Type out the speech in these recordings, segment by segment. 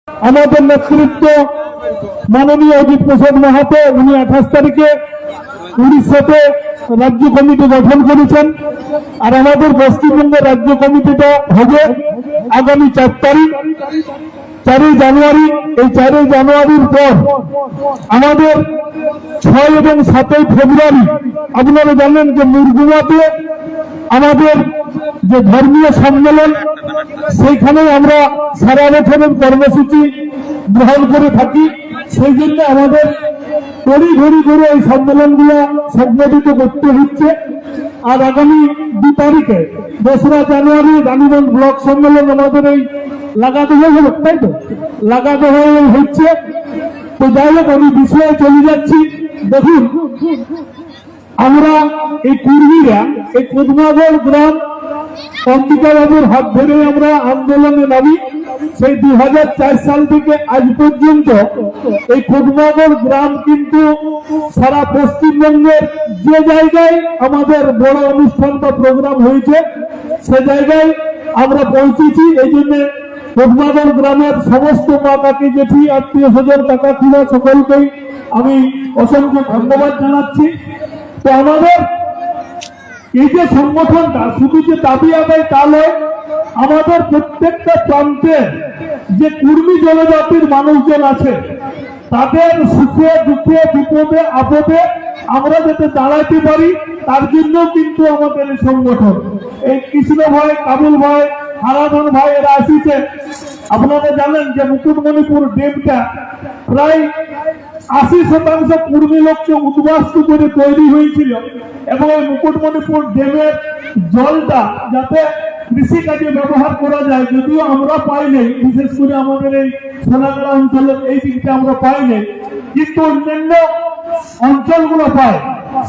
আমাদের নেতৃত্ব মাননীয় অজিত প্রসাদ মাহাতো উনি 28 তারিখে উড়িষ্যাতে রাজ্য কমিটি গঠন করেছেন। আর আমাদের পশ্চিমবঙ্গের রাজ্য কমিটিটা হবে আগামী 4 তারিখ 4 জানুয়ারি। এই 4 জানুয়ারির পর আমাদের 6 এবং 7 ফেব্রুয়ারি আপনারা জানেন যে মুরগুমাতে আমাদের যে ধর্মীয় সম্মেলন, সেইখানে আমরা সারা বছরের কর্মসূচি গ্রহণ করে থাকি। সেই জন্য আমাদের তড়িঘড়ি করে এই সম্মেলনগুলো সংগঠিত করতে হচ্ছে। আর আগামী 2 তারিখে 2রা জানুয়ারি রানীগঞ্জ ব্লক সম্মেলন আমাদের এই লাগাতে হয়ে গেল, তাই তো লাগাতে হয়ে হচ্ছে। তো যাই হোক, আমি বিষয়ে চলে যাচ্ছি। দেখুন, আমরা এই কুর্মীরা এই পদ্মাগড় গ্রাম অম্বিকাবাবুর হাত ধরে আমরা আন্দোলনে নামি। সেই 2004 সাল থেকে আজ পর্যন্ত এই পদ্মাগড় গ্রাম কিন্তু সারা পশ্চিমবঙ্গের যে জায়গায় আমাদের বড় অনুষ্ঠান বা প্রোগ্রাম হয়েছে সে জায়গায় আমরা পৌঁছেছি। এই জন্য পদ্মাগড় গ্রামের সমস্ত মা কাকি জেঠি আত্মীয় স্বজন কাকা খুড়া সকলকেই আমি অসংখ্য ধন্যবাদ জানাচ্ছি। তো আমাদের এই যে সংগঠনটা শুধু যে দাবি আদায় তা নয়, আমাদের প্রত্যেকটা প্রান্তে যে কুর্মী জনজাতির মানুষজন আছে তাদের সুখে দুঃখে বিপদে আপদে আমরা যাতে দাঁড়াতে পারি তার জন্য কিন্তু আমাদের এই সংগঠন। এই কৃষ্ণ ভাই, কাবুল ভাই, হারাধন ভাই এরা আসিছে। আপনারা জানেন যে মুকুটমণিপুর ড্যামটা প্রায় 80% কুর্মী লোককে উদ্বাস্তু করে তৈরি হয়েছিল এবং এই মুকুটমণিপুর ড্যামের জলটা যাতে কৃষিকাজে ব্যবহার করা যায়, যদিও আমরা পাই নাই, বিশেষ করে আমাদের এই সোনাগড়া অঞ্চলের এই দিকটা আমরা পাই নাই, কিন্তু অন্যান্য অঞ্চলগুলো পায়।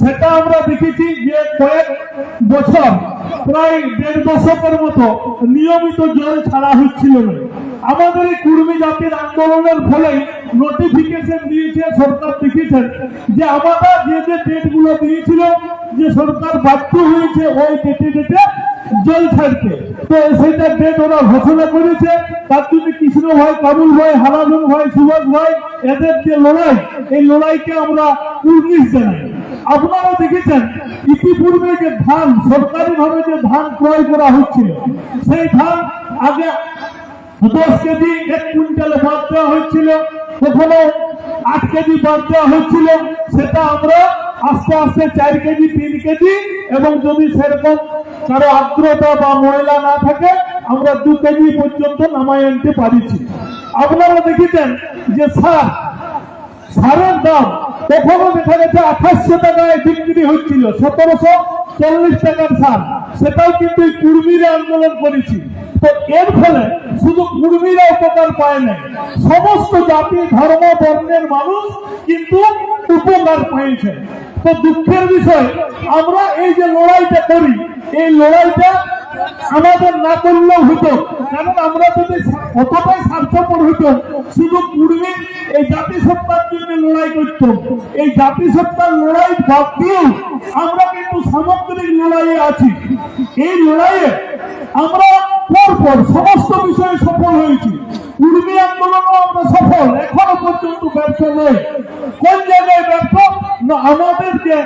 সেটা আমরা দেখেছি যে কয়েক বছর প্রায় 1.5 দশকের মতো নিয়মিত জল ছাড়া হচ্ছিল না। আমাদের এই কুর্মী জাতির আন্দোলনের ফলে নোটিফিকেশন দিয়েছে সরকার, দেখেছেন যে আমরা যে যে ডেটগুলো দিয়েছিল যে সরকার বাধ্য হয়েছে ওই ডেটে জল ছাড়তে। তো সেটা ডেট ওরা ঘোষণা করেছে। তার জন্য কৃষ্ণ ভাই, কাবুল ভাই, হারাধন ভাই, সুভাষ ভাই এদের যে লড়াই, এই লড়াইকে আমরা উর্নিশ জানাই। আপনারা দেখেছেন ইতিপূর্বে যে ধান সরকারি ভাবে যে ধান ক্রয় করা হচ্ছিল, সেই ধান আগে 10 কেজি 1 কুইন্টালে বাদ দেওয়া হয়েছিল, কখনো 8 কেজি বাদ দেওয়া হয়েছিল। সেটা আমরা আস্তে আস্তে 4 কেজি 3 কেজি এবং যদি সেরকম কারো আর্দ্রতা বা ময়লা না থাকে আমরা 2 কেজি পর্যন্ত নামায় আনতে পারিছি। আপনারা দেখেছেন যে সারের দাম কখনো দেখা গেছে 2800 টাকায় বিক্রি হচ্ছিল, 1740 টাকার সার, সেটাও কিন্তু কুর্মীরা আন্দোলন করেছি। তো এর ফলে শুধু কুর্মীরা উপকার পায় না, সমস্ত জাতি ধর্ম বর্ণের মানুষ কিন্তু উপকার পেয়েছে। তো দুঃখের বিষয়, আমরা এই যে লড়াইটা করি, এই লড়াইটা আমাদের না করলেও হতো, কারণ আমরা যদি অতটাই স্বার্থপর হতো শুধু কুর্মী এই জাতিসত্তার জন্য লড়াই করতাম। এই জাতিসত্তার লড়াই বাদ দিয়েও আমরা কিন্তু সামগ্রিক লড়াইয়ে আছি। এই লড়াইয়ে আমরা পরপর সমস্ত বিষয়ে সফল হয়েছি। কুর্মী আন্দোলনও আমরা সফল, এখনো পর্যন্ত ব্যর্থ নয়। কোন জায়গায় ব্যর্থ না, আমাদের যে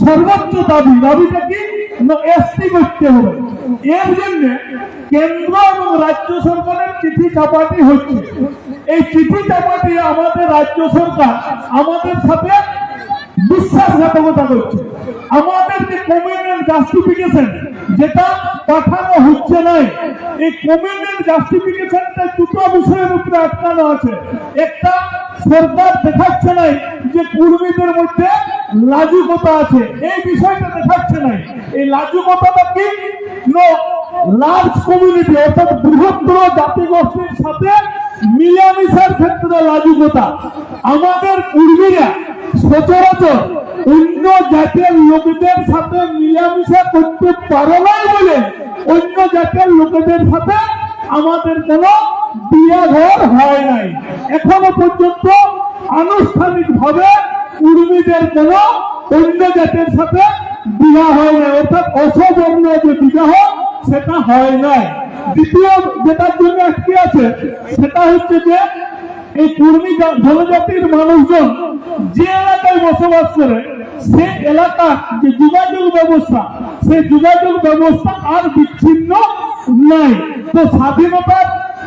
সর্বোচ্চ দাবিটা কি না, এসটি করতে হবে। এর জন্য কেন্দ্র এবং রাজ্য সরকারের চিঠি চাপাটি হচ্ছে। এই চিঠি চাপাটি আমাদের রাজ্য সরকার আমাদের সাথে বিশ্বাসঘাতকতা করছে। আমাদের যে কমিউনাল জাস্টিফিকেশন যেটা পাঠানো হচ্ছে না, এই কমিউনাল জাস্টিফিকেশনটা 2টো বিষয়ের উপরে আটকানো আছে। একটা, সরকার দেখাচ্ছে না যে কুর্মীদের মধ্যে লাজুকতা আছে, এই বিষয়টা দেখাচ্ছে না। এই লাজুকতাটা কি, লার্জ কমিউনিটি অর্থাৎ বৃহত্তর জাতিগোষ্ঠীর সাথে মিলামিশার ক্ষেত্রে লাজুকতা। আমাদের কুর্মীরা সচরাচর অন্য জাতের লোকদের সাথে মিলামিশা করতে পারে না বলে অন্য জাতের লোকদের সাথে আমাদের কোনো বিয়ে ঘর হয় নাই। এখনো পর্যন্ত আনুষ্ঠানিক ভাবে কুর্মীদের কোনো অন্য জাতের সাথে বিবাহ হয় না, অর্থাৎ অসবর্ণ যে বিবাহ সেটা হয় নাই। দ্বিতীয় যেটার জন্য আটকে আছে সেটা হচ্ছে যে এই কুর্মী জনজাতির মানুষজন যে এলাকায় বসবাস করে সে এলাকার যে যোগাযোগ ব্যবস্থা সেই যোগাযোগ ব্যবস্থা আর বিচ্ছিন্ন নাই। তো স্বাধীনতার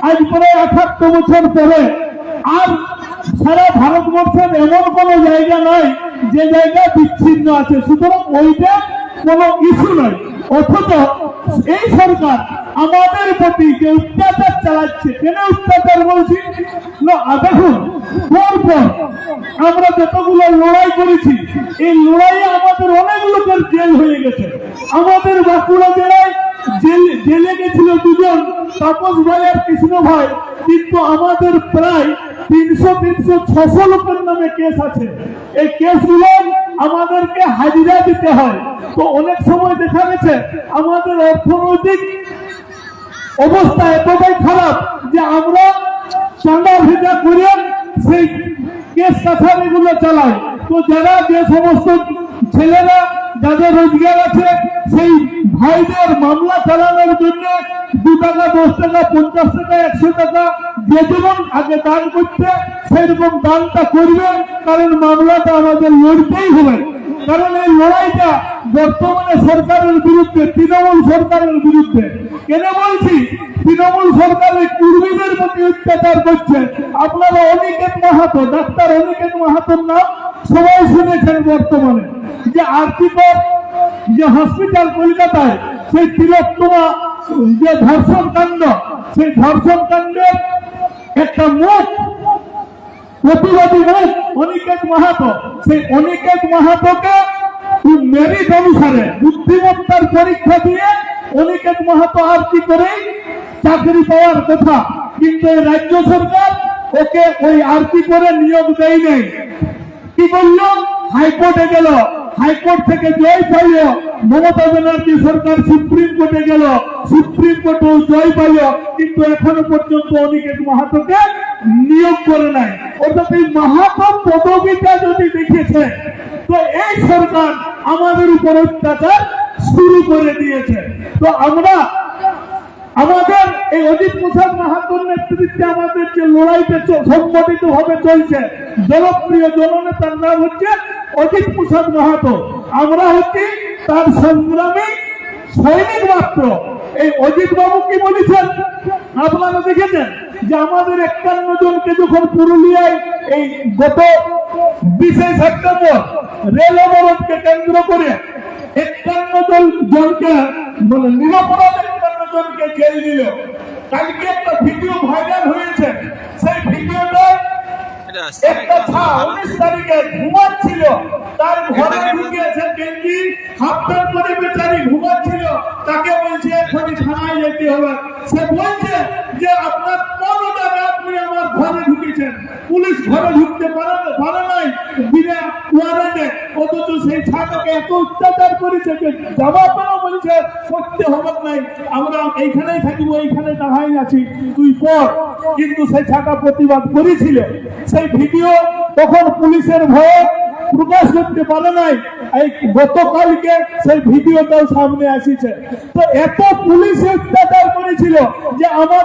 আজ প্রায় 78 বছর পরে আর সারা ভারতবর্ষের এমন কোন জায়গা নাই যে জায়গা বিচ্ছিন্ন আছে, সুতরাং ওইটা কোনো ইস্যু নয়। অথচ এই সরকার আমাদের প্রতি যে অত্যাচার চালাচ্ছে, কেন অত্যাচার বলছি না, দেখুন পরপর আমরা যতগুলো লড়াই করেছি এই লড়াইয়ে আমাদের অনেক লোকের জেল হয়ে গেছে। আমাদের বাঁকুড়া জেলায় জেলে গেছিল দুজন, তাপস ভাই আর কৃষ্ণ ভাই, কিন্তু আমাদের প্রায় 300, 600 লোকের নামে কেস আছে। এই কেসগুলো আমাদেরকে হাজিরা দিতে হয়। তো অনেক সময় দেখা গেছে আমাদের অর্থনৈতিক অবস্থা এতটাই খারাপ যে আমরা চাঁদা ভেজা করে সেই কেস কাছারিগুলো চালাই। তো যারা যে সমস্ত ছেলেরা যাদের রোজগার আছে সেই ভাইদের মামলা চালানোর জন্য 2 টাকা, 10 টাকা, 50 টাকা, 100 টাকা যে যেমন আগে দান করতে সেরকম দানটা করবেন, কারণ মামলাটা আমাদের লড়তেই হবে। কারণ এই লড়াইটা বর্তমানে সরকারের বিরুদ্ধে, তৃণমূল সরকারের বিরুদ্ধে। কেন বলছি? তৃণমূল সরকারের কুর্মীদের প্রতি অত্যাচার করছে। আপনারা অনিকেত মাহাতো, ডাক্তার অনিকেত মাহাতোর নাম সবাই শুনেছেন। বর্তমানে যে আর্থিকর যে হসপিটাল কলকাতায় সেই তিলোত্তমা যে ধর্ষণ কাণ্ড, সেই ধর্ষণ কাণ্ডের একটা মুখ প্রতিবাদী মুখ অনিকেত মাহাতো। সেই অনিকেত মাহাতোকে মেরিট অনুসারে বুদ্ধিমত্তার পরীক্ষা দিয়ে অনিকেত মাহাতো আর কি করে চাকরি পাওয়ার কথা, কিন্তু এই রাজ্য সরকার ওকে ওই আর কি করে নিয়োগ দেয় নাই। কি করল? হাইকোর্টে গেল, হাইকোর্ট থেকে জয় পাইল। মমতা ব্যানার্জি সরকার সুপ্রিম কোর্টে গেল, সুপ্রিম কোর্টেও জয় পাইল, কিন্তু এখনো পর্যন্ত অনিকেত মাহাতোকে নিয়োগ করে নাই। অর্থাৎ এই মাহাতো পদবিটা যদি দেখেছে তো এই সরকার আমাদের উপর অত্যাচার শুরু করে দিয়েছে। তো আমরা আমাদের এই অজিত প্রসাদ মাহাতোর নেতৃত্বে আমাদের যে লড়াইটা সংগঠিত ভাবে চলছে, জনপ্রিয় জননেতার নাম হচ্ছে অজিত প্রসাদ মাহাতো। আমরা হচ্ছি তার সংগ্রামী সৈনিক মাত্র। এই অজিত বাবু কি বলেছেন আপনারা দেখেছেন যে আমাদের 51 জনকে যখন পুরুলিয়ায় এই গত 20 সেপ্টেম্বর রেল অবরোধকে কেন্দ্র করে 51 জনকে মানে নিরপরাধ 51 জনকে জেল দিল। কালকে একটা ভিডিও ভাইরাল হয়েছে, সেই ভিডিওটা একটা 19 তারিখে ঘুমাচ্ছিল, তার ঘরে ঢুকেছে গেঞ্জি হাফ প্যান্ট পরে বেচারি ঘুমাচ্ছিল, তাকে বলছে এখনই থানায় যেতে হবে। সে বলছে যে আপনার কোন অর্ডারে আপনি আমার ঘরে ঢুকেছেন? পুলিশ ঘরে ঢুকতে পারে নাই বিনা ওয়ারেন্টে, অথচ সেই ছাত্রকে এত অত্যাচার করেছে যে জবাবও বলছে করতে হবে নাই, আমরা এইখানেই থাকবো, এইখানে দাঁড়াই আছি, তুই পর। কিন্তু সেই ছাত্র প্রতিবাদ করেছিল। সেই ভিডিও তখন পুলিশের ভয়ে প্রকাশ করতে পারে নাই। এই গতকালকে সেই ভিডিওটাও সামনে আসিছে। তো এত পুলিশ অত্যাচার করেছিল যে আমরা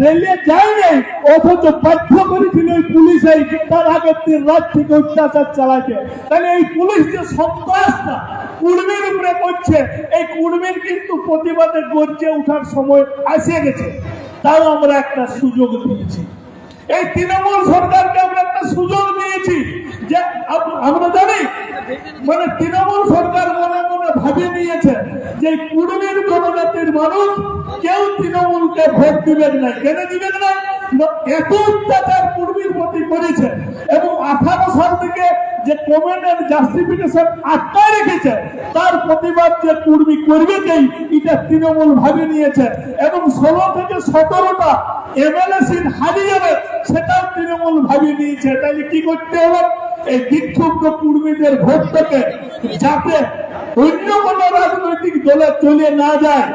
রেলে যাই নাই, অথচ বাধ্য করেছিল এই পুলিশে তার আগের দিন রাত থেকে অত্যাচার চালাতে। তাহলে এই পুলিশ যে সন্ত্রাসটা কুর্মীর উপরে করছে, এই কুর্মীর কিন্তু প্রতিবাদে গর্জে ওঠার সময় আসে গেছে। তাও আমরা একটা সুযোগ দিয়েছি, এই তৃণমূল সরকারকে আমরা একটা সুযোগ দিয়েছি যে আমরা জানি মানে তৃণমূল সরকার মনে মনে ভাবে নিয়েছে যে কুর্মীর জনজাতির মানুষ কেউ তৃণমূলকে ভোট দিবেন না। কেন দিবেন না? এত অত্যাচার কুর্মীর প্রতি করেছে এবং 18 সাল থেকে যে কমেন্টের জাস্টিফিকেশন আটকায় রেখেছে, তার প্রতিবাদ যে কুর্মী করবে কেই এটা তৃণমূল ভাবে নিয়েছে। এবং 16 থেকে 17টা এমএলএ সিট হারিয়ে যাবে সেটাও তৃণমূল ভাবে নিয়েছে। তাহলে কি করতে হবে? এই বিক্ষুব্ধ কুর্মীদের ভোটটাকে যাতে অন্য কোন রাজনৈতিক দলে চলে না যায়,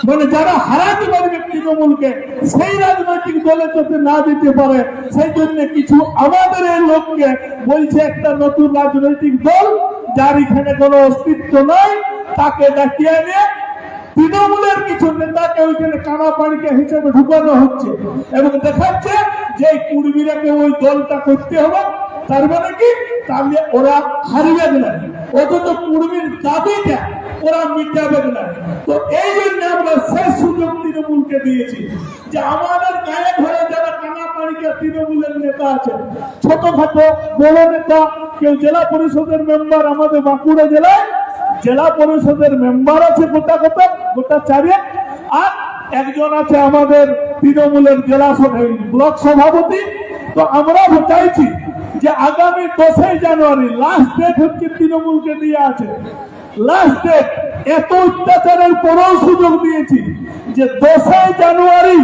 মানে যারা হারাতে পারবে তৃণমূলকে, সেই রাজনৈতিক দলে যাতে না দিতে পারে, সেই জন্য কিছু আমাদের এই লোককে বলছে একটা নতুন রাজনৈতিক দল যার এখানে কোনো অস্তিত্ব নাই তাকে ডাকিয়ে নিয়ে তৃণমূলের কিছু নেতাকে ওইখানে কানাপাড়িকা হিসেবে ঢুকানো হচ্ছে এবং দেখাচ্ছে যে এই কুর্মীরাকে ওই দলটা করতে হবে, তার মানে কি তাহলে ওরা হারবে না, অথচ কুর্মীর দাবিটা ওরা মিটাবে না। তো এই জন্য আমরা শেষ সুযোগ তৃণমূলকে দিয়েছি যে আমাদের গায়ে ঘরে যারা কানাপাড়িকা তৃণমূলের নেতা আছে, ছোটখাটো বড় নেতা, কেউ জেলা পরিষদের মেম্বার, আমাদের বাঁকুড়া জেলায় জেলা পরিষদের মেম্বার আছে গোটা চারে, আর একজন আছে আমাদের তৃণমূলের জেলা ব্লক সভাপতি। তো আমরা চাইছি যে আগামী 10 জানুয়ারি লাস্ট ডেট হচ্ছে, তৃণমূলকে দিয়ে আছে লাস্ট ডেট। এত অত্যাচারের পরেও সুযোগ দিয়েছি যে 10 জানুয়ারি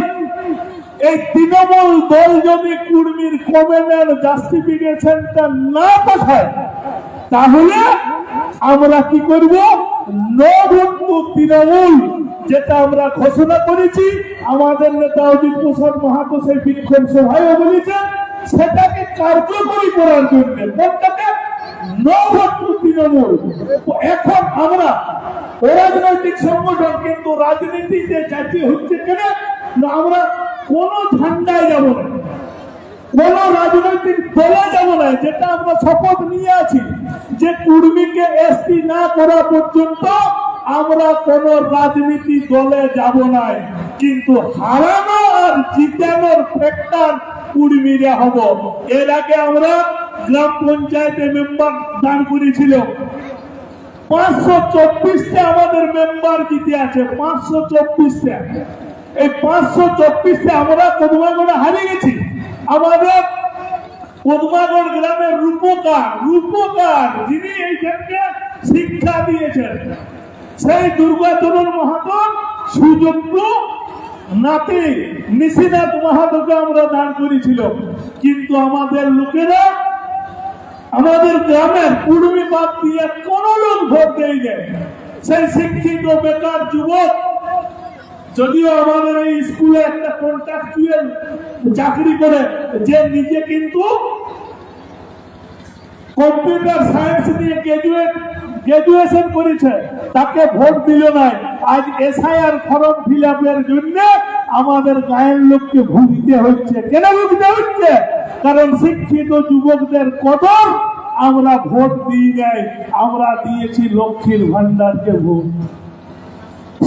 এই তৃণমূল দল যদি কুর্মীর কমেন্টের জাস্টিফিকেশনটা না পাঠায়, তাহলে আমরা কি করব, নো ভোট টু তৃণমূল, যেটা আমরা ঘোষণা করেছি। আমাদের নেতা অজিত প্রসাদ মাহাতো সেই বিক্ষোভ সভায় বলেছেন, সেটাকে কার্যকরী করার জন্য কোনটাকে, নো ভোট টু তৃণমূল। এখন আমরা অরাজনৈতিক সংগঠন, কিন্তু রাজনীতিতে যাতে হচ্ছে কেন না, আমরা কোন ঝান্ডায় যাব না, কোন রাজনৈতিক দলে যাব না, যেটা আমরা শপথ নিয়ে আছি যে কুর্মীকে এসপি না করা পর্যন্ত আমরা কোন রাজনীতি দলে যাব না। কিন্তু হারানো আর জিতানোর ফ্যাক্টর কুর্মীরা হব। এর আগে আমরা গ্রাম পঞ্চায়েতে মেম্বার দান করেছিল, 524টা আমাদের মেম্বার জিতে আছে, 524টা। এই 524টা আমরা পদুমাগড়ে হারিয়ে গেছি। আমাদের পদুমাগড় গ্রামের রূপকার যিনি এইখানকে শিক্ষা দিয়েছেন, সেই দুর্গাচরণ মাহাতো সুযোগ্য নাতি নিশিনাথ মাহাতোকে আমরা দান করেছিল। কিন্তু আমাদের লোকেরা, আমাদের গ্রামের কুর্মী বাদ দিয়ে কোন লোক ভোট দেয় না। সেই শিক্ষিত বেকার যুবক, যদিও আমাদের এই স্কুলে একটা কন্ট্রাকচুয়াল চাকরি করে, যে নিজে কিন্তু কম্পিউটার সায়েন্স নিয়ে গ্রাজুয়েশন করেছে, তাকে ভোট দিল না। আজ এসআইআর ফর্ম ফিল আপের জন্য আমাদের গায়ের লোককে ভুগতে হচ্ছে। কেন ভুগতে হচ্ছে? কারণ শিক্ষিত যুবকদের কদর আমরা ভোট দিই নাই, আমরা দিয়েছি লক্ষ্মীর ভান্ডারকে ভোট।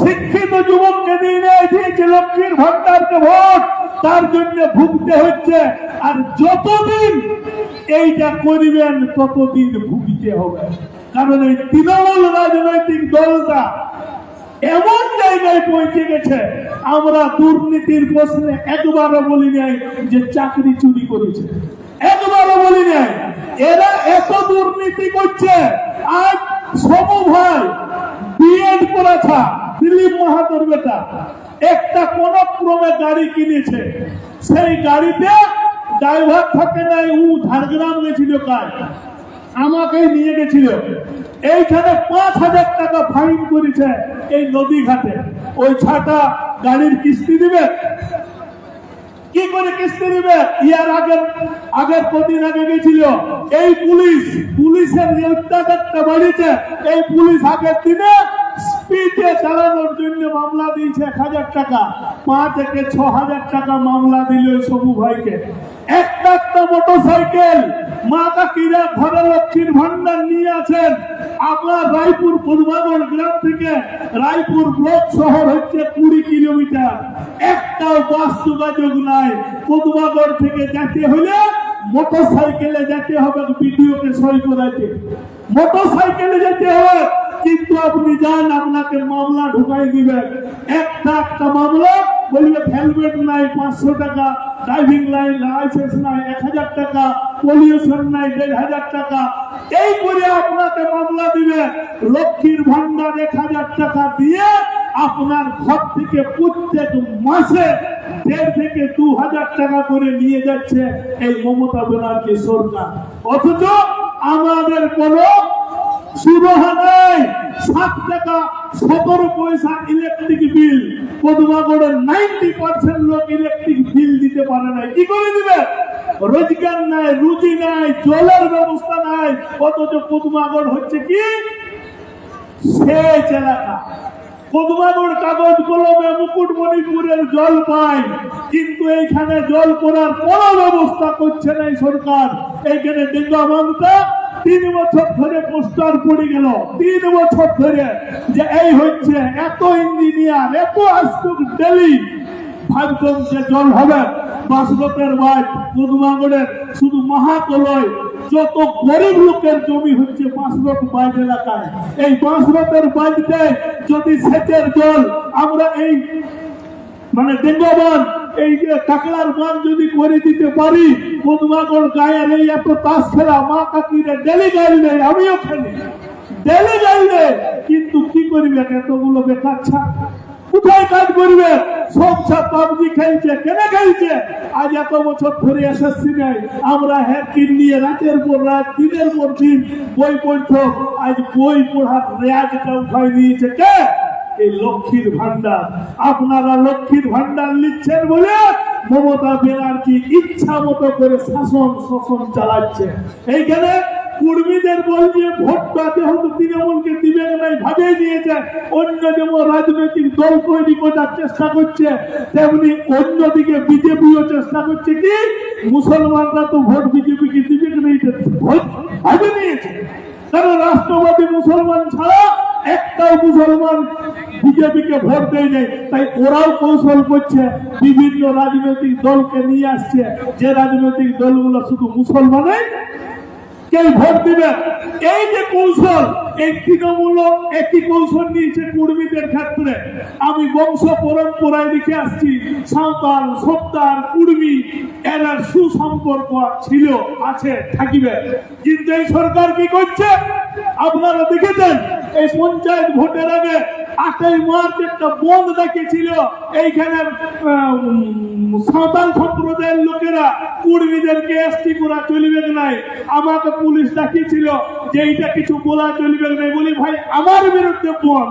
শিক্ষিত যুবককে দিয়েছে লক্ষ্মীর ভান্ডারকে ভোট, তার জন্য ভুগতে হচ্ছে। আর যতদিন এইটা করিবেন ততদিন ভুগতে হবে। কারণ এই তৃণমূল রাজনৈতিক দলটা এমন জায়গায় পৌঁছে গেছে, আমরা দুর্নীতির প্রশ্নে একবারও বলি নাই যে চাকরি চুরি করেছে, একবারও বলি নাই। এরা এত দুর্নীতি করছে। আজ সমু ভাই বিএড করেছে, দিলীপ মাহাতোর বেটা, একটা কোন ক্রমে গাড়ি কিনেছে, সেই গাড়িতে ড্রাইভার থাকে নাই, ও ঝাড়গ্রাম গেছিল কাজ, আমাকেই নিয়ে গেছিল। এইখানে 5,000 টাকা ফাইন করেছে এই নদী ঘাটে। ওই ছাটা গাড়ির কিস্তি দিবে কি করে? কিস্তি দিবে? ইয়ার আগের কদিন আগে গেছিল এই পুলিশের যে অত্যাচারটা বাড়িতে, এই পুলিশ আগের দিনে স্পিডে চালানোর জন্য মামলা দিয়েছে 1,000 টাকা, 5 থেকে 6,000 টাকা মামলা দিল সবু ভাইকে। একটা মোটরসাইকেল মা কাকিরা ঘরে লক্ষ্মীর ভান্ডার নিয়ে আছেন। আপনার রায়পুর পদুমাগড় গ্রাম থেকে রায়পুর ব্লক শহর হচ্ছে 20 কিলোমিটার, একটাও বাস যোগাযোগ নাই। পদুমাগড় থেকে যেতে হলে মোটরসাইকেলে যেতে হবে, ভিডিওকে সই করাইতে মোটরসাইকেলে যেতে হবে। কিন্তু আপনি যান, আপনাকে মামলা ঢুকাই দিবেন। একটা মামলা বলবে হেলমেট নাই 500 টাকা, ড্রাইভিং লাইসেন্স নাই 1,000 টাকা, পলিউশন নাই 1,500 টাকা, এই করে আপনাকে মামলা দিবে। লক্ষ্মীর ভান্ডার 1,000 টাকা দিয়ে আপনার ঘর থেকে প্রত্যেক মাসে 1,500 থেকে 2,000 টাকা করে নিয়ে যাচ্ছে এই মমতা ব্যানার্জি সরকার। অথচ আমাদের কোনো সুরাহা নাই। 7 টাকা 17 পয়সা ইলেকট্রিক বিল, পদুমাগড়ের 90% লোক ইলেকট্রিক বিল দিতে পারে না। কি করে দিবে? রোজগার নাই, রুজি নাই, জলের ব্যবস্থা নাই। অথচ পদুমাগড় হচ্ছে কি সেচ এলাকা, পদ্মাগড় কাগজ কলমে মুকুটমণিপুরের জল পায়, কিন্তু এইখানে জল করার কোন ব্যবস্থা করছে না এই সরকার। এইখানে ডিঙ্গাবান্ধা 3 বছর ধরে পোস্টার পড়ে গেল, 3 বছর ধরে যে এই হচ্ছে, এত ইঞ্জিনিয়ার এত আসতো ডেলি ভাবতাম যে জল হবে। বাঁশরথের বাঁধ পদ্মাগড়ের শুধু মাহাতলয় যত গরিব লোকের জমি হচ্ছে বাঁশরথ বাঁধ এলাকায়। এই বাঁশরথের বাঁধতে যদি সেচের জল আমরা এই মানে ডেঙ্গাবান এই যে কাকড়ার বান যদি করে দিতে পারি, পদ্মাগড় গায়ের এই এত তাস খেলা মা কাকিরে ডেলি গাইলে, আমিও খেলি ডেলি গাইলে, কিন্তু কি করবে এতগুলো বেকার ছা কোথায় কাজ করবে? সব ছা পাবজি খেলছে, কেন খেলছে? আজ এত বছর ধরে এসএসসি নেই, আমরা হ্যাকিং নিয়ে রাতের পর রাত দিনের পর দিন বই পড়ছ, আজ বই পড়ার রেয়াজটা উঠাই নিয়েছে কে? এই লক্ষ্মীর ভান্ডার। আপনারা লক্ষ্মীর ভান্ডার নিচ্ছেন বলে মমতা ব্যানার্জি ইচ্ছা মতো করে শাসন শোষণ চালাচ্ছে। এইখানে কর্মীদের বলছে ভোটটা যেহেতু তৃণমূলকে দিবে নাই ভাবেই নিয়েছে, অন্য যেমন রাজনৈতিক দল তৈরি করার চেষ্টা করছে, তেমনি অন্যদিকে বিজেপিও চেষ্টা করছে কি মুসলমানরা তো ভোট বিজেপিকে দিবে নাই, ভোট ভাবে নিয়েছে। কারণ রাষ্ট্রবাদী মুসলমান ছাড়া একটাও মুসলমান বিজেপিকে ভোট দেয় নাই, তাই ওরাও কৌশল করছে, বিভিন্ন রাজনৈতিক দলকে নিয়ে আসছে, যে রাজনৈতিক দলগুলো শুধু মুসলমানের কেউ ভোট দিবে। এই যে কৌশল, এই তৃণমূল একই কৌশল নিয়েছে কর্মীদের ক্ষেত্রে। আমি বংশ পরম্পরায় দেখে আসছি সাঁওতাল সত্তার কর্মী এরা সুসম্পর্ক ছিল, আছে, থাকিবে। কিন্তু এই সরকার কি করছে আপনারা দেখেছেন? এই পঞ্চায়েত ভোটের আগে 8ই মার্চ একটা বন্ধ ডাকিয়েছিল, এইখানে সাঁওতাল সম্প্রদায়ের লোকেরা কর্মীদেরকে এসটি করা চলবে নাই। আমাকে পুলিশ ডাকিয়েছিল যে এইটা কিছু বলা চলবে নাই। বলি ভাই আমার বিরুদ্ধে বল,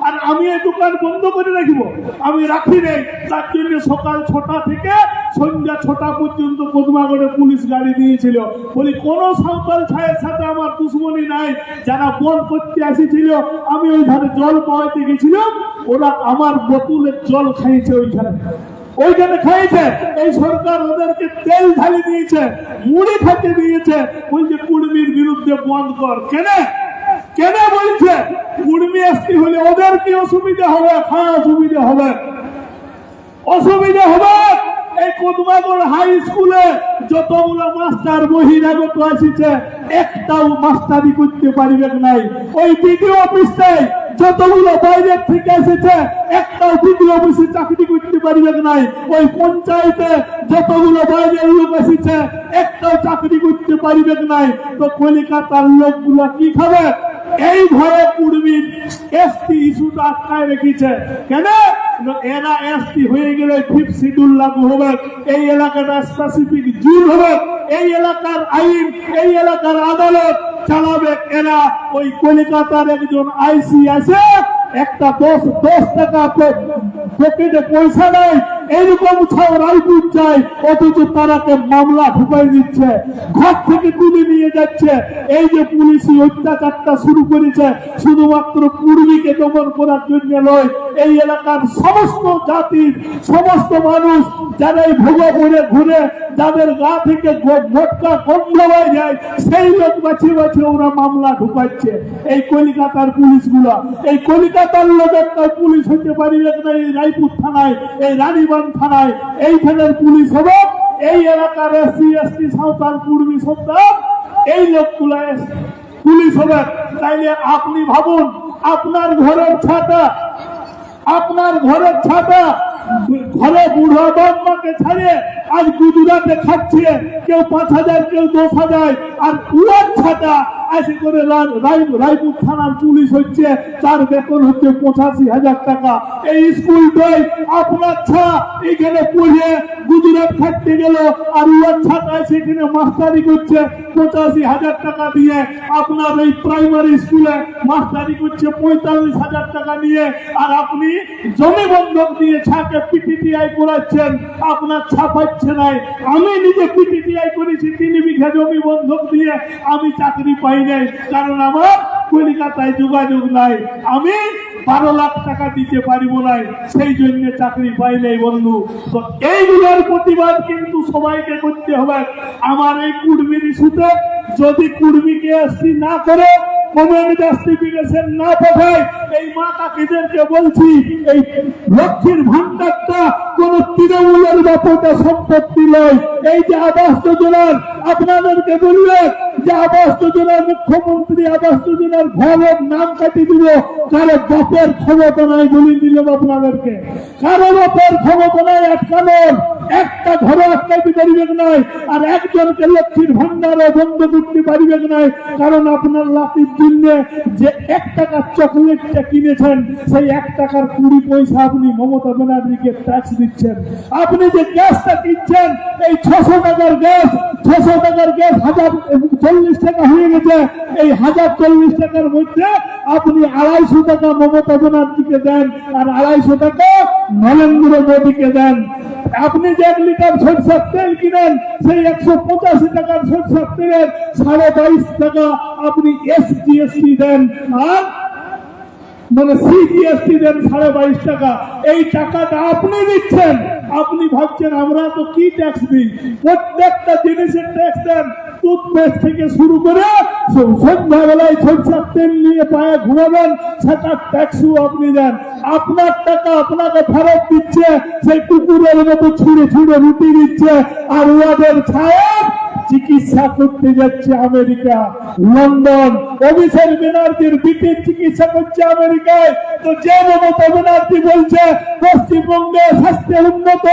আর আমি এই দোকান বন্ধ করে রাখবো? আমি রাখি নাই। তার জন্য সকাল 6টা থেকে সন্ধ্যা 6টা পর্যন্ত পদ্মাগড়ে পুলিশ গাড়ি দিয়েছিল। বলি কোন সাঁওতাল ছায়ের সাথে আমার দুশ্মনী নাই, যারা বন করতে আসেছিল আমি ওই ধারে জল পাওয়াতে গেছিলাম, ওরা আমার বোতলের জল খাইছে, ওইখানে খাইছে। এই সরকার ওদেরকে তেল ঢালি দিয়েছে, মুড়ি খেতে দিয়েছে, বলছে কুর্মীর বিরুদ্ধে বন্ধ কর। কেন কেন বলছে? কুর্মী এসটি হলে ওদের কি অসুবিধা হবে? খাওয়া অসুবিধা হবে, অসুবিধা হবে। এই পদ্মাগড় হাই স্কুলে যতগুলো মাস্টার বহিরাগত আসিছে একটাও মাস্টারি করতে পারবে নাই। ওই বিডিও অফিসে যতগুলো বাইরের থেকে এসেছে একটাও বিডিও অফিসে চাকরি করতে পারবে নাই। ওই পঞ্চায়েতে যতগুলো বাইরের লোক এসেছে একটাও চাকরি করতে পারবে নাই। তো কলিকাতার লোকগুলো কি খাবে? এই ভয়ে কুর্মীর এসটি ইস্যুটা আটকায় রেখেছে। কেন? এরা এসটি হয়ে গেলে 5th শিডিউল লাগু হবে, এই এলাকাটা স্পেসিফিক জুল হবে, এই এলাকার আইন এই এলাকার আদালত চালাবে এরা। ওই কলিকাতার একজন আইসি আছে, একটা 10 টাকা পকেটে পয়সা নাই, এইরকম ছাও রায়পুর চাই, অথচ তারাকে মামলা ঢুকাই দিচ্ছে, ঘর থেকে তুলে নিয়ে যাচ্ছে। এই যে পুলিশি অত্যাচারটা শুরু করেছে শুধুমাত্র কর্মীকে দমন করার জন্য নয়, এই এলাকার সমস্ত জাতির সমস্ত মানুষ যারা এই ভোগা করে ঘুরে, যাদের গা থেকে ভোটকা গন্ধ হয়ে যায়, সেই লোক বাছিয়ে বাছিয়ে ওরা মামলা ঢুকাচ্ছে। এই কলিকাতার পুলিশগুলা, এই কলিকাতার লোক একটা পুলিশ হতে পারবে না এই রায়পুর থানায়, এই রানীবান থানায়। এইখানের পুলিশ হবে এই এলাকার এসসি এসটি সাঁওতাল কর্মী সত্তার, এই লোকগুলা পুলিশ হবে। তাইলে আপনি ভাবুন, আপনার ঘরের ছাতা, আপনার ঘরের ছাতা ঘরে বুড়া বাম্মাকে ছাড়িয়ে আজ গুজরাটে খাচ্ছে, কেউ 5,000 কেউ 10,000, আর পুয়ার ছাতা আসে করে রায়পুর থানার পুলিশ হচ্ছে, তার বেতন হচ্ছে 85,000 টাকা। এই স্কুল বই আপনার ছা এখানে পড়ে গুজরাট খাটতে গেল, আর উয়ার ছাতায় সেখানে মাস্টারি করছে 85,000 টাকা দিয়ে। আপনার এই প্রাইমারি স্কুলে মাস্টারি করছে 45,000 টাকা নিয়ে, আর আপনি জমি বন্ধক দিয়ে ছাকে পিটিটিআই করাচ্ছেন, আপনার ছাপাচ্ছে নাই। আমি নিজে পিটিটিআই করেছি 3 বিঘা জমি বন্ধক দিয়ে, আমি চাকরি পাই নাই, কারণ আমার কলিকাতায় যোগাযোগ নাই। আমি 12 লাখ টাকা দিতে পারিব নাই, সেই জন্য চাকরি পাই নাই বন্ধু। তো এইগুলোর প্রতিবাদ কিন্তু সবাইকে করতে হবে। আমার এই কুর্মীর ইস্যুতে যদি কুর্মীকে এসটি না করে, কমেন্ট জাস্টিফিকেশন না পাঠায়, এই মা কাকিদেরকে বলছি, এই লক্ষ্মীর ভান্ডারটা কোন তৃণমূলের বাপটা সম্পত্তি নয়। এই যে আবাস যোজনার, আপনাদেরকে বলবে যে আবাস যোজনার মুখ্যমন্ত্রী আবাস যোজনার ঘরের নাম কাটি দিব, কারো বাপের ক্ষমতা নাই বলে দিলাম আপনাদেরকে। কারো বাপের ক্ষমতা নাই আটকানোর, একটা ঘরে আটকাইতে পারিবে নাই, আর একজনকে লক্ষ্মীর ভান্ডারও বন্ধ করতে পারিবে নাই। কারণ আপনার লাঠির জন্য যে 1 টাকার চকলেটটা কিনেছেন, সেই 1 টাকার 20 পয়সা আপনি মমতা ব্যানার্জিকে ট্যাক্স দিচ্ছেন। আপনি যে গ্যাসটা কিনছেন, এই 600 টাকার গ্যাস, 600 টাকার গ্যাস 1040 টাকা হয়ে গেছে। এই 1040 টাকার মধ্যে আপনি 250 টাকা মমতা ব্যানার্জিকে দেন, আর 250 টাকা নরেন্দ্র মোদীকে দেন। আপনি যে 1 লিটার সরষের তেল কিনেন, সেই 185 টাকার সরষের তেলের 22.5 টাকা আপনি এসজিএসটি দেন, আর মানে সিজিএসটি দেন 22.5 টাকা। এই টাকাটা আপনি দিচ্ছেন। আপনি ভাবছেন আমরা তো কি ট্যাক্স দিই, প্রত্যেকটা জিনিসের ট্যাক্স দেন। টুথপেস্ট থেকে শুরু করে সন্ধ্যাবেলায় সরষের তেল নিয়ে পায়ে ঘুরাবেন, সেটার ট্যাক্সও আপনি দেন। আপনার টাকা আপনাকে ফেরত দিচ্ছে, সেই কুকুরের মতো ছুঁড়ে ছুঁড়ে রুটি দিচ্ছে, আর ওদের ছায়া চিকিৎসা করতে যাচ্ছে আমেরিকা, লন্ডন। অভিষেক ব্যানার্জির বিটির চিকিৎসা করছে আমেরিকায়। তো যে মমতা ব্যানার্জি বলছে পশ্চিমবঙ্গে স্বাস্থ্য উন্নত,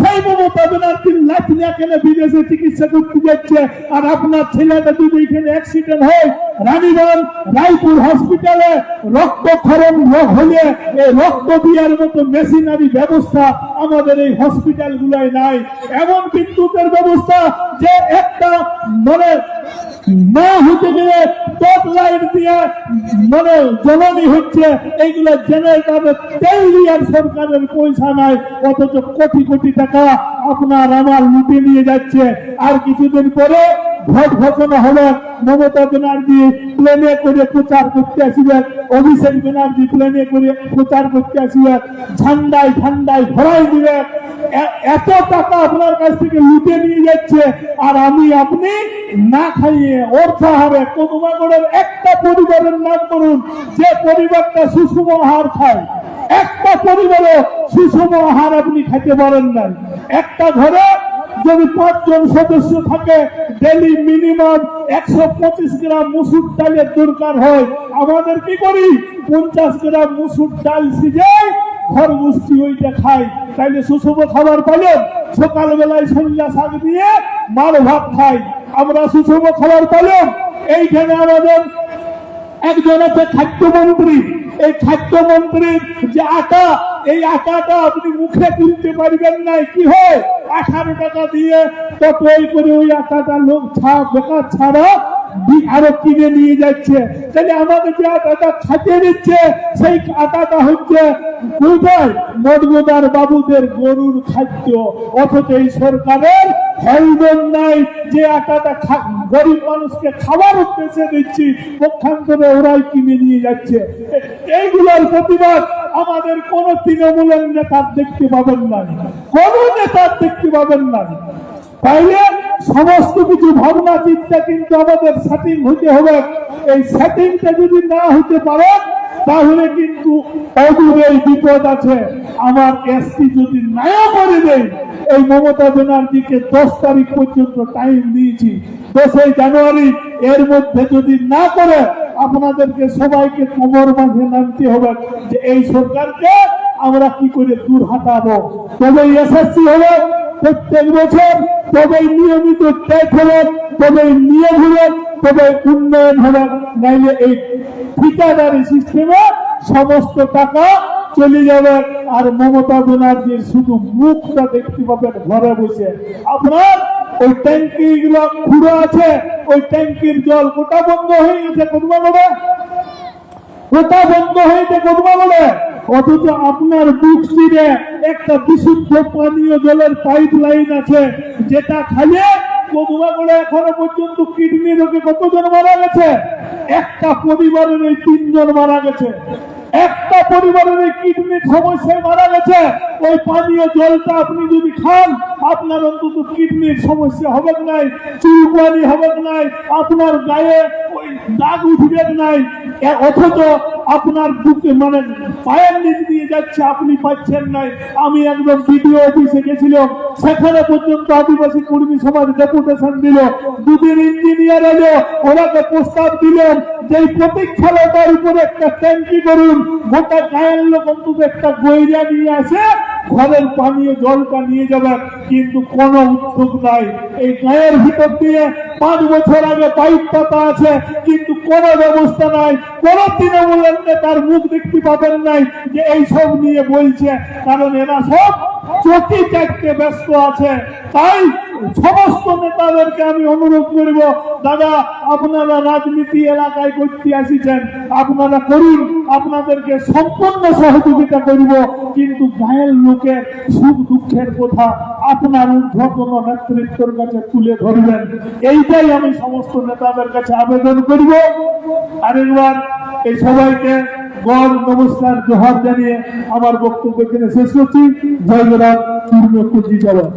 সেই মমতা ব্যানার্জির লাঠি এখানে বিদেশে চিকিৎসা করতে যাচ্ছে। আর আপনার ছেলেটা যদি এখানে অ্যাক্সিডেন্ট হয়, রানীগঞ্জ রায়পুর হসপিটালে রক্তক্ষরণ হলে এই রক্ত দেওয়ার মতো মেশিনারি ব্যবস্থা আমাদের এই হসপিটাল গুলাই নাই। এমন বিদ্যুতের ব্যবস্থা যে একটা মানে না হতে গেলে টপ লাইট দিয়ে মানে জ্বালানি হচ্ছে, এইগুলো জেনারেটরের তেল দিয়ে সরকারের পয়সা নাই, অথচ কোটি কোটি টাকা আপনার আমার লুটে নিয়ে যাচ্ছে। আর কিছুদিন পরে ভোট ঘোষণা হবে, মমতা ব্যানার্জি প্লেনে করে প্রচার করতে আসবে, অভিষেক ব্যানার্জি প্লেনে করে প্রচার করতে আসবে, ঝান্ডায় ঝান্ডায় ভরাই দিবে। এত টাকা আপনার কাছ থেকে লুটে নিয়ে যাচ্ছে, আর আমি আপনি না খাইয়ে অর্থাহারে কদমাগড়ের একটা পরিবারের নাম করুন যে পরিবারটা সুষম আহার খায়। একটা পরিবারে সুষম আহার আপনি খেতে পারেন না। একটা ঘরে যদি 5 জন সদস্য থাকে, ডেলি মিনিমাম 125 গ্রাম মুসুর ডালের দরকার হয়। আমাদের কি করি, 50 গ্রাম মুসুর ডাল সিজাই ঘর গুষ্টি ওইটা খাই। তাইলে সুষম খাবার পেলেন? সকালবেলায় সন্ধ্যা শাক দিয়ে মার ভাত খাই, আমরা সুষম খাবার পেলাম? এইখানে আমাদের একজন আছে খাদ্যমন্ত্রী, এই খাদ্যমন্ত্রীর যে আটা, এই আটাটা আপনি মুখে তুলতে পারবেন না। কি হয়, 18 টাকা দিয়ে টপই করে ওই আটাটা লোক বেকার ছাড়া আরো কিনে নিয়ে যাচ্ছে। তাহলে আমাদের যে আটাটা খাইতে দিচ্ছে, সেই আটাটা হচ্ছে মদগোদার বাবুদের গরুর খাদ্য। অথচ এই সরকারের হেলমেট নাই যে আটাটা গরিব মানুষকে খাবার উদ্দেশ্যে দিচ্ছি, পক্ষান্তরে ওরাই কিনে নিয়ে যাচ্ছে। এইগুলোর প্রতিবাদ আমাদের কোন তৃণমূলের নেতার দেখতে পাবেন না, কোন নেতার দেখতে পাবেন না। তাইলে সমস্ত কিছু ভাবনা চিন্তা কিন্তু আমাদের সেটিং হতে হবে। এই সেটিংটা যদি না হতে পারে, তাহলে কিন্তু অদূরেই বিপদ আছে। আমার এসপি যদি নাও করে দেয়, এই মমতা ব্যানার্জিকে 10 তারিখ পর্যন্ত টাইম দিয়েছি, 10 জানুয়ারি এর মধ্যে যদি না করে, আপনাদেরকে সবাইকে কোমর বাঁধে নামতে হবে যে এই সরকারকে আমরা কি করে দূর হাঁটাবো। তবে এসএসসি হবে প্রত্যেক বছর, তবে নিয়মিত ট্যাক্স হবে, তবে নিয়োগ হবে, তবে উন্নয়ন হবে। নাইলে এই ঠিকাদারি সিস্টেমে সমস্ত টাকা চলে যাবে, আর মমতা ব্যানার্জির শুধু মুখটা দেখতে পাবেন ঘরে বসে। আপনার ওই ট্যাঙ্কি গুলো খুঁড়ো আছে, ওই ট্যাঙ্কির জল গোটা বন্ধ হয়ে গেছে কদমাগড়ে, গোটা বন্ধ হয়েছে কদমাগড়ে। অথচ আপনার বুক চিরে একটা বিশুদ্ধ পানীয় জলের পাইপ লাইন আছে, যেটা খাইয়ে কদমাগড়ে এখনো পর্যন্ত কিডনি রোগে কতজন মারা গেছে? একটা পরিবারের এই 3 জন মারা গেছে। একটা পরিবারের কিডনির সমস্যায় মারা গেছে, ওই পানীয় জলটা আপনি যদি খান আপনার অন্তত কিডনির সমস্যা হবে নাই, চুলকানি হবে নাই, আপনার গায়ে ওই দাগ উঠবে নাই, অথচ আপনার বুকে মানে পায়ের নিচ দিয়ে যাচ্ছে আপনি পাচ্ছেন নাই। আমি একদম বিডিও অফিসে গেছিলাম, সেখানে পর্যন্ত আদিবাসী কর্মী সমাজ ডেপুটেশন দিল, দুদিন ইঞ্জিনিয়ার এলো, ওনাকে প্রস্তাব দিলাম যে এই প্রতীক্ষালয়টার উপরে একটা ট্যাঙ্কি করুন, গোটা গায়ের লোক অন্তত একটা গইরা নিয়ে আসে ঘরের পানীয় জলটা নিয়ে যাবেন, কিন্তু কোনো উদ্যোগ নাই। এই গায়ের ভিতর দিয়ে 5 বছর আগে পাইপ পাতা আছে, কিন্তু কোনো ব্যবস্থা নাই। কোন তৃণমূলের নেতার মুখ দেখতে পাবেন নাই যে এইসব নিয়ে বলছে, কারণ এরা সব চটি চাটতে ব্যস্ত আছে। তাই সমস্ত নেতাদেরকে আমি অনুরোধ করব, দাদা আপনারা রাজনীতি এলাকায় করতে আসিছেন, আপনারা করুন, আপনাদেরকে সম্পূর্ণ সহযোগিতা করব, কিন্তু গায়ের লোকের সুখ দুঃখের কথা আপনার ঊর্ধ্বতন নেতৃত্বের কাছে তুলে ধরবেন। এইটাই আমি সমস্ত নেতাদের কাছে আবেদন করব। আরেকবার এই সবাইকে গড় নমস্কার জোহার জানিয়ে আমার বক্তব্য এখানে শেষ করছি। জয় জগন্নাথ, পূর্ণ পুঁজি জগৎ।